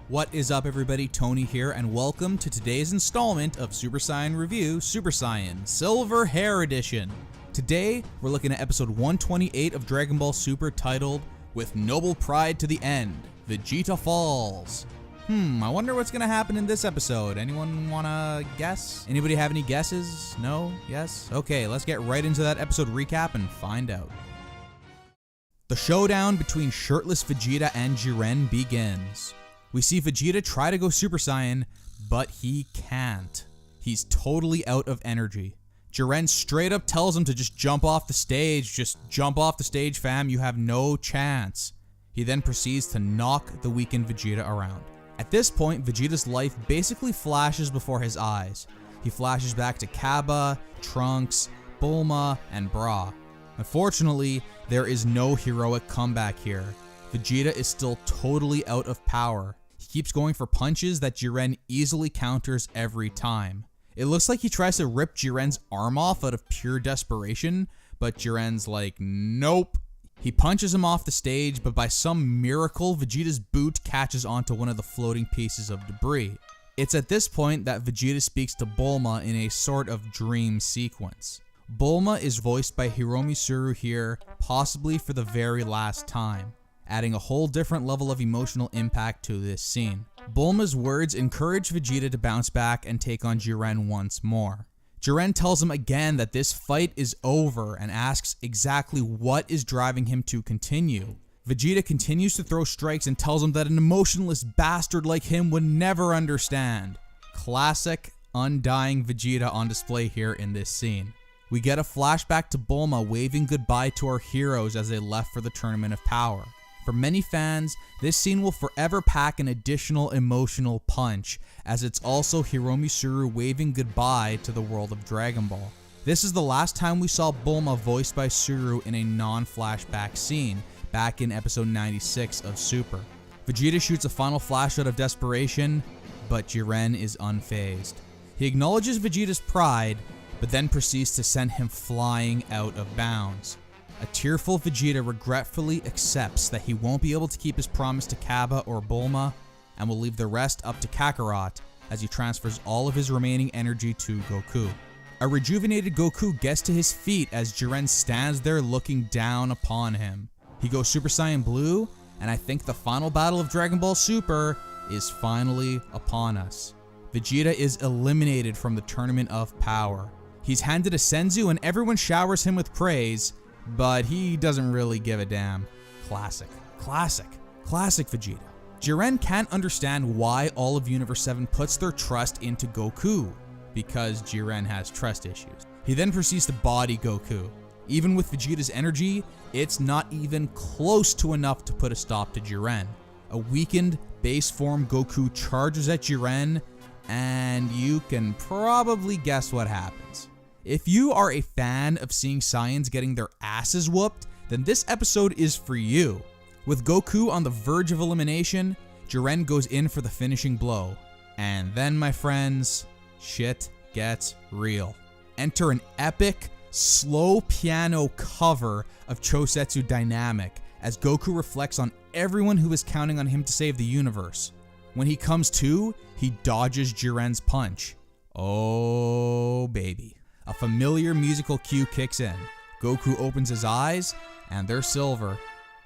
What is up, everybody? Tony here, and welcome to today's installment of Super Saiyan Review Super Saiyan Silver Hair Edition. Today, we're looking at episode 128 of Dragon Ball Super titled, With Noble Pride to the End, Vegeta Falls. I wonder what's gonna happen in this episode. Anyone wanna guess? Anybody have any guesses? No? Yes? Okay, let's get right into that episode recap and find out. The showdown between shirtless Vegeta and Jiren begins. We see Vegeta try to go Super Saiyan, but he can't. He's totally out of energy. Jiren straight up tells him to just jump off the stage. Just jump off the stage, fam. You have no chance. He then proceeds to knock the weakened Vegeta around. At this point, Vegeta's life basically flashes before his eyes. He flashes back to Kaba, Trunks, Bulma, and Bra. Unfortunately, there is no heroic comeback here. Vegeta is still totally out of power. He keeps going for punches that Jiren easily counters every time. It looks like he tries to rip Jiren's arm off out of pure desperation, but Jiren's like, nope. He punches him off the stage, but by some miracle, Vegeta's boot catches onto one of the floating pieces of debris. It's at this point that Vegeta speaks to Bulma in a sort of dream sequence. Bulma is voiced by Hiromi Suru here, possibly for the very last time, adding a whole different level of emotional impact to this scene. Bulma's words encourage Vegeta to bounce back and take on Jiren once more. Jiren tells him again that this fight is over and asks exactly what is driving him to continue. Vegeta continues to throw strikes and tells him that an emotionless bastard like him would never understand. Classic undying Vegeta on display here in this scene. We get a flashback to Bulma waving goodbye to our heroes as they left for the Tournament of Power. For many fans, this scene will forever pack an additional emotional punch, as it's also Hiromi Suru waving goodbye to the world of Dragon Ball. This is the last time we saw Bulma voiced by Suru in a non-flashback scene, back in episode 96 of Super. Vegeta shoots a final flash out of desperation, but Jiren is unfazed. He acknowledges Vegeta's pride, but then proceeds to send him flying out of bounds. A tearful Vegeta regretfully accepts that he won't be able to keep his promise to Kaba or Bulma, and will leave the rest up to Kakarot as he transfers all of his remaining energy to Goku. A rejuvenated Goku gets to his feet as Jiren stands there looking down upon him. He goes Super Saiyan Blue, and I think the final battle of Dragon Ball Super is finally upon us. Vegeta is eliminated from the Tournament of Power. He's handed a Senzu and everyone showers him with praise, but he doesn't really give a damn. Classic Vegeta. Jiren can't understand why all of Universe 7 puts their trust into Goku, because Jiren has trust issues. He then proceeds to body Goku. Even with Vegeta's energy, it's not even close to enough to put a stop to Jiren. A weakened base form Goku charges at Jiren, and you can probably guess what happens. If you are a fan of seeing Saiyans getting their asses whooped, then this episode is for you. With Goku on the verge of elimination, Jiren goes in for the finishing blow. And then, my friends, shit gets real. Enter an epic, slow piano cover of Chosetsu Dynamic as Goku reflects on everyone who is counting on him to save the universe. When he comes to, he dodges Jiren's punch. Oh, baby. A familiar musical cue kicks in. Goku opens his eyes, and they're silver.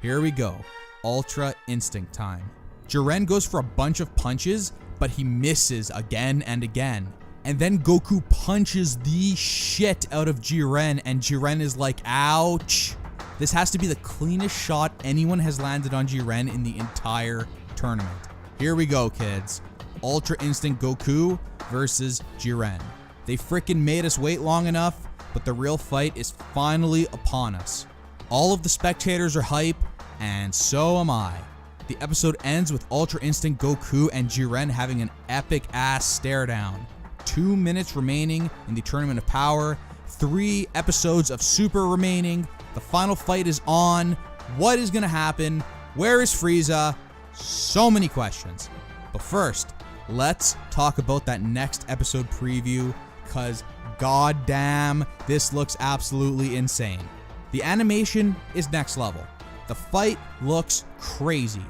Here we go. Ultra Instinct time. Jiren goes for a bunch of punches, but he misses again and again. And then Goku punches the shit out of Jiren, and Jiren is like, ouch. This has to be the cleanest shot anyone has landed on Jiren in the entire tournament. Here we go, kids. Ultra Instinct Goku versus Jiren. They frickin' made us wait long enough, but the real fight is finally upon us. All of the spectators are hype, and so am I. The episode ends with Ultra Instinct Goku and Jiren having an epic ass stare down. 2 minutes remaining in the Tournament of Power, 3 episodes of Super remaining, the final fight is on. What is gonna happen? Where is Frieza? So many questions. But first, let's talk about that next episode preview, because goddamn, this looks absolutely insane. The animation is next level. The fight looks crazy.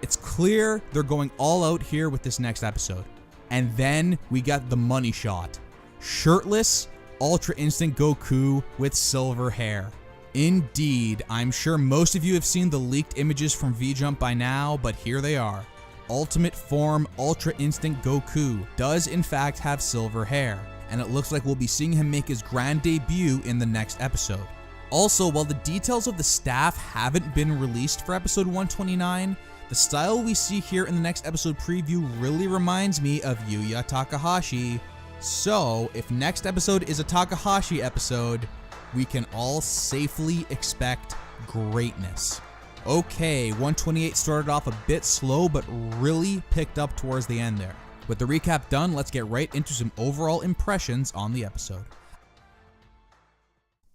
It's clear they're going all out here with this next episode. And then we got the money shot. Shirtless, Ultra Instinct Goku with silver hair. Indeed, I'm sure most of you have seen the leaked images from V-Jump by now, but here they are. Ultimate Form Ultra Instinct Goku does in fact have silver hair, and it looks like we'll be seeing him make his grand debut in the next episode. Also, while the details of the staff haven't been released for episode 129, the style we see here in the next episode preview really reminds me of Yuya Takahashi. So, if next episode is a Takahashi episode, we can all safely expect greatness. Okay, 128 started off a bit slow, but really picked up towards the end there. With the recap done, let's get right into some overall impressions on the episode.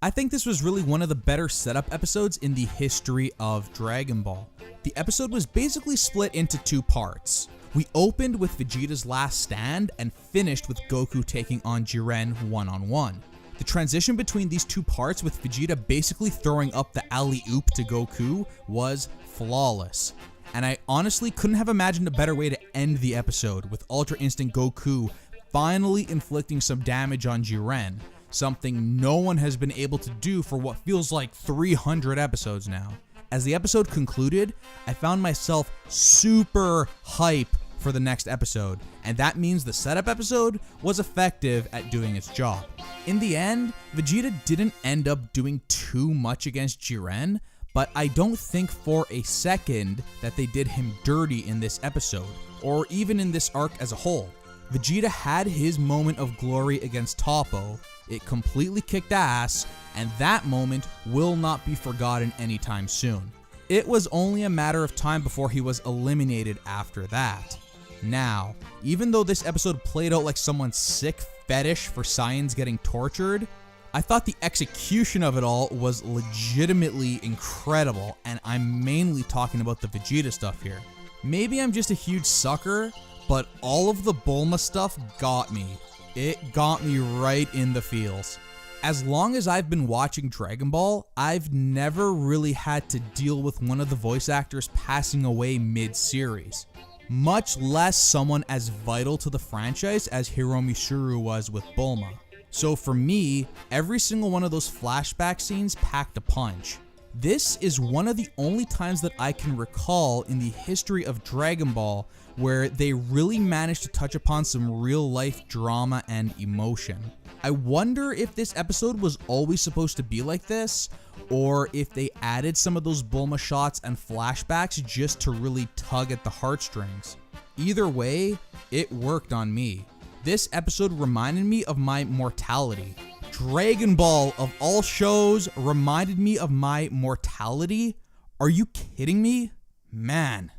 I think this was really one of the better setup episodes in the history of Dragon Ball. The episode was basically split into two parts. We opened with Vegeta's last stand and finished with Goku taking on Jiren one-on-one. The transition between these two parts with Vegeta basically throwing up the alley-oop to Goku was flawless. And I honestly couldn't have imagined a better way to end the episode, with Ultra Instinct Goku finally inflicting some damage on Jiren, something no one has been able to do for what feels like 300 episodes now. As the episode concluded, I found myself super hype for the next episode, and that means the setup episode was effective at doing its job. In the end, Vegeta didn't end up doing too much against Jiren, but I don't think for a second that they did him dirty in this episode, or even in this arc as a whole. Vegeta had his moment of glory against Toppo, it completely kicked ass, and that moment will not be forgotten anytime soon. It was only a matter of time before he was eliminated after that. Now, even though this episode played out like someone's sick fetish for Saiyans getting tortured, I thought the execution of it all was legitimately incredible, and I'm mainly talking about the Vegeta stuff here. Maybe I'm just a huge sucker, but all of the Bulma stuff got me. It got me right in the feels. As long as I've been watching Dragon Ball, I've never really had to deal with one of the voice actors passing away mid-series, much less someone as vital to the franchise as Hiromi Shuru was with Bulma. So for me, every single one of those flashback scenes packed a punch. This is one of the only times that I can recall in the history of Dragon Ball where they really managed to touch upon some real life drama and emotion. I wonder if this episode was always supposed to be like this, or if they added some of those Bulma shots and flashbacks just to really tug at the heartstrings. Either way, it worked on me. This episode reminded me of my mortality. Dragon Ball, of all shows, reminded me of my mortality? Are you kidding me? Man.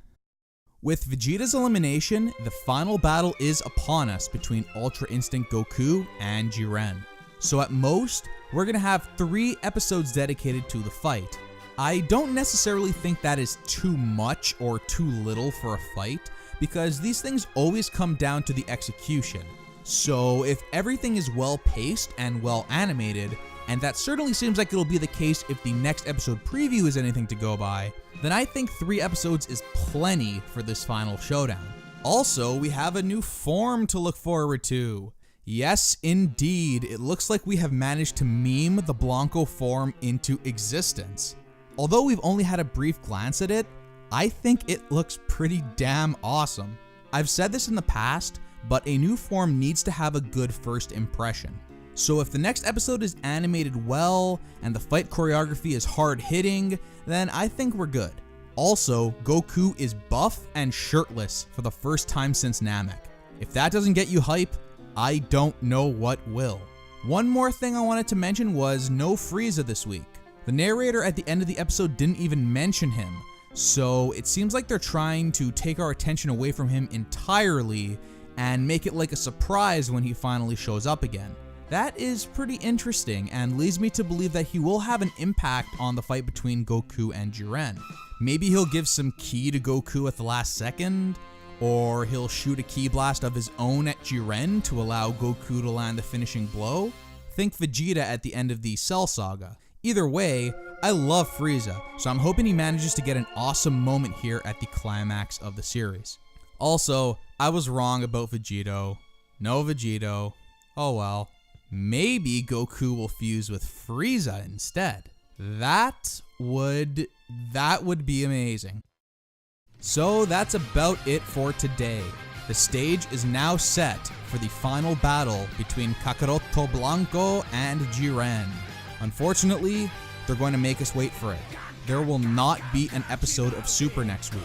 With Vegeta's elimination, the final battle is upon us between Ultra Instinct Goku and Jiren. So at most, we're gonna have 3 episodes dedicated to the fight. I don't necessarily think that is too much or too little for a fight, because these things always come down to the execution. So if everything is well paced and well animated, and that certainly seems like it'll be the case if the next episode preview is anything to go by, then I think 3 episodes is plenty for this final showdown. Also, we have a new form to look forward to. Yes, indeed, it looks like we have managed to meme the Blanco form into existence. Although we've only had a brief glance at it, I think it looks pretty damn awesome. I've said this in the past, but a new form needs to have a good first impression. So if the next episode is animated well, and the fight choreography is hard-hitting, then I think we're good. Also, Goku is buff and shirtless for the first time since Namek. If that doesn't get you hype, I don't know what will. One more thing I wanted to mention was no Frieza this week. The narrator at the end of the episode didn't even mention him, so it seems like they're trying to take our attention away from him entirely and make it like a surprise when he finally shows up again. That is pretty interesting and leads me to believe that he will have an impact on the fight between Goku and Jiren. Maybe he'll give some ki to Goku at the last second, or he'll shoot a ki blast of his own at Jiren to allow Goku to land the finishing blow. Think Vegeta at the end of the Cell Saga. Either way, I love Frieza, so I'm hoping he manages to get an awesome moment here at the climax of the series. Also, I was wrong about Vegito. No Vegito. Oh well. Maybe Goku will fuse with Frieza instead. That would be amazing. So that's about it for today. The stage is now set for the final battle between Kakaroto Blanco and Jiren. Unfortunately, they're going to make us wait for it. There will not be an episode of Super next week.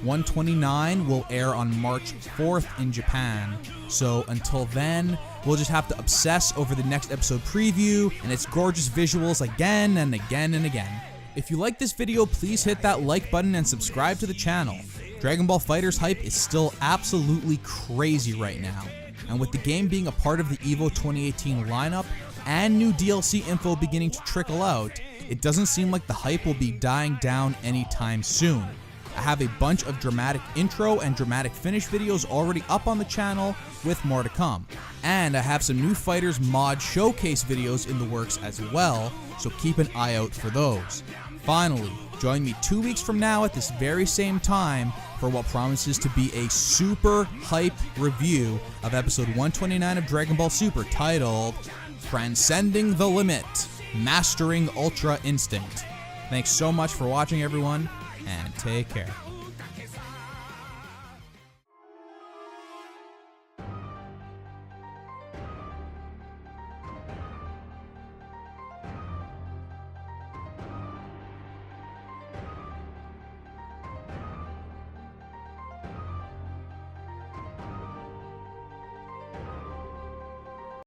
129 will air on March 4th in Japan, so until then, we'll just have to obsess over the next episode preview and its gorgeous visuals again and again and again. If you like this video, please hit that like button and subscribe to the channel. Dragon Ball FighterZ hype is still absolutely crazy right now, and with the game being a part of the EVO 2018 lineup and new DLC info beginning to trickle out, it doesn't seem like the hype will be dying down anytime soon. I have a bunch of dramatic intro and dramatic finish videos already up on the channel, with more to come. And I have some new fighters mod showcase videos in the works as well, so keep an eye out for those. Finally, join me 2 weeks from now at this very same time for what promises to be a super hype review of episode 129 of Dragon Ball Super, titled Transcending the Limit, Mastering Ultra Instinct. Thanks so much for watching, everyone, and take care.